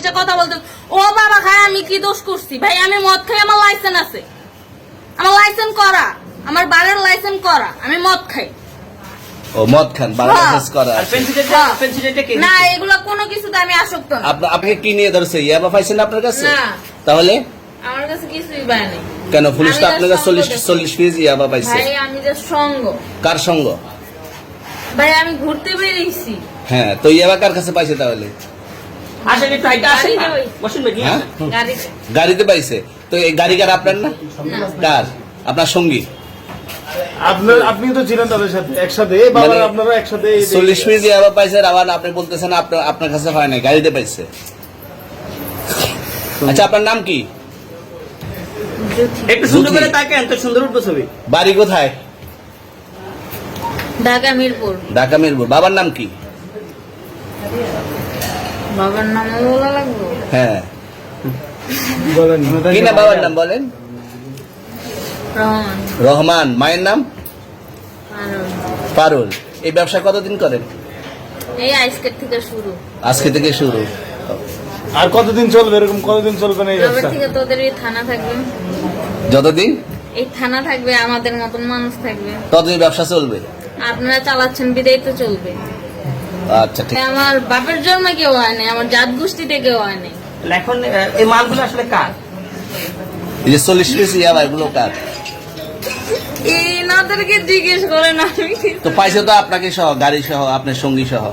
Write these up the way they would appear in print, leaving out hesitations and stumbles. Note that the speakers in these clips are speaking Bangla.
এসে কথা বলতে, ও বাবা খায়, আমি কি দোষ করছি ভাই? আমি মদ খাই, আমার লাইসেন্স আছে, আমার লাইসেন্স করা, আমার বারের লাইসেন্স করা, আমি মদ খাই। ও মদ খান, বারের লাইসেন্স করা। না, এগুলো কোনো কিছুতে আমি আসক্ত না। আপনাকে কি নিয়ে ধরছে? ইয়াবা পাইছেন আপনার কাছে? না, তাহলে আমার কাছে কিছুই পায় নাই। কেন পুলিশ তো আপনার কাছে 40 কেজি ইয়াবা পাইছে? ভাই আমি যে সঙ্গ। কার সঙ্গ? ভাই আমি ঘুরতে বেরিয়েছি। হ্যাঁ, তো ইয়াবা কার কাছে পাইছে তাহলে? গাড়িতে পাইছে। তো এই গাড়ি কার, আপনার না? কার? আপনার সঙ্গী? আপনি তো ছিলেন তাদের সাথে একসাথে, আপনারা একসাথে 40 কেজি ইয়াবা পাইছে, আবার আপনি বলতেছেন আপনার কাছে হয় না, গাড়িতে পাইছে। আচ্ছা, আপনার নাম কি? একটু সুন্দর করে তাকান, তো সুন্দর উঠবে ছবি। বাড়ি কোথায়? ঢাকা মিরপুর। ঢাকা মিরপুর। বাবার নাম কি? বাবার নাম বলা লাগবে? হ্যাঁ, বলেন কি না বাবার নাম বলেন? রহমান। রহমান। মায়ের নাম? পারুল। এই ব্যবসা কতদিন করেন? এই আজকের থেকে শুরু। আজকে থেকে শুরু। আর কতদিন চলবে? এরকম কতদিন চলবে না এই এবার ব্যবসা? থেকে তোদের এই থানা থাকবে, যতদিন এই থানা থাকবে, আমাদের মতন মানুষ থাকবে, ততদিন ব্যবসা চলবে। আপনারা চালাচ্ছেন বিদায় তো চলবে। আচ্ছা, ঠিক। আমার বাপের জন্মে কেউ হয় নাই, আমার জাত গোষ্ঠীতে কেউ হয় নাই। এখন এই মালগুলো আসলে কার? এই যে 40 কেজি ইয়াবা, এগুলো কার? এনাদেরকে জিজ্ঞেস করেন। আমি তো পাইছে তো আপনাকে সহ, গাড়ি সহ, আপনার সঙ্গী সহ।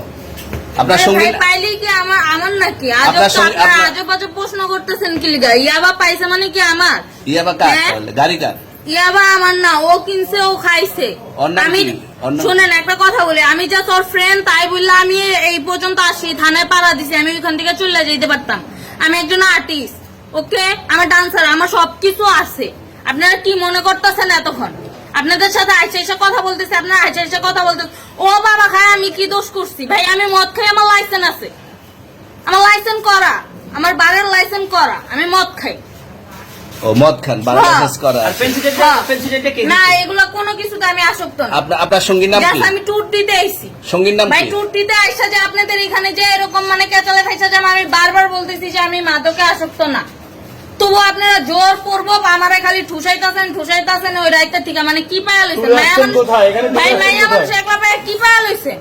আপনার সঙ্গী পাইলে কি আমার নাকি? আপনার সঙ্গে- আপনার- আজব আজব প্রশ্ন করতেছেন কি লিগা? ইয়াবা পাইছে মানে কি আমার? ইয়াবা কার হ্যাঁ? তাহলে? গাড়ি কার? ইয়াবা আমার না, ও কিনছে, ও খাইছে। ওর নাম আমি কি? ওর নাম- শুনেন একটা কথা বলি, আমি যা তোর ফ্রেন্ড তাই বললে আমি এই পর্যন্ত আসি, থানায় পাড়া দিছি, আমি ওইখান থেকে চলে যেতে পারতাম। আমি একজন আর্টিস্ট, ওকে, আমার ডান্সার, আমার সবকিছু আছে। আপনারা কি মনে করতেছেন এতক্ষণ? আপনাদের সাথে আইসা এসে কথা বলতেছে, আপনারা আইসা এসে কথা বলতেছে, ও বাবা খায়, আমি কি দোষ করছি ভাই? আমি মদ খাই, আমার লাইসেন্স আছে, আমার লাইসেন্স করা, আমার বারের লাইসেন্স করা, আমি মদ খাই। ও মদ খান, বারের লাইসেন্স করা। আর পেন্সিলটা কে? না, এগুলো কোনো কিছুতে আমি আসক্ত না। আপনার সঙ্গীর নাম কি? Just আমি ট্যুর দিতে আইছি। সঙ্গীর নাম ভাই কি? ট্যুর দিতে আইসা যে আপনাদের এখানে যে এরকম মানে কেচালে খাইছে, যে আমি বারবার বলতেছি যে আমি মাদকে আসক্ত না, তবু আপনারা জোর করবো আমারে খালি ঠুসাইতাছেন ওই রাইতে ঠিক। মানে কি পায়া লইছে কোথায়? এখানে ভাই? মাইয়া মানুষ একলা পায়া কি পায়া লইছে?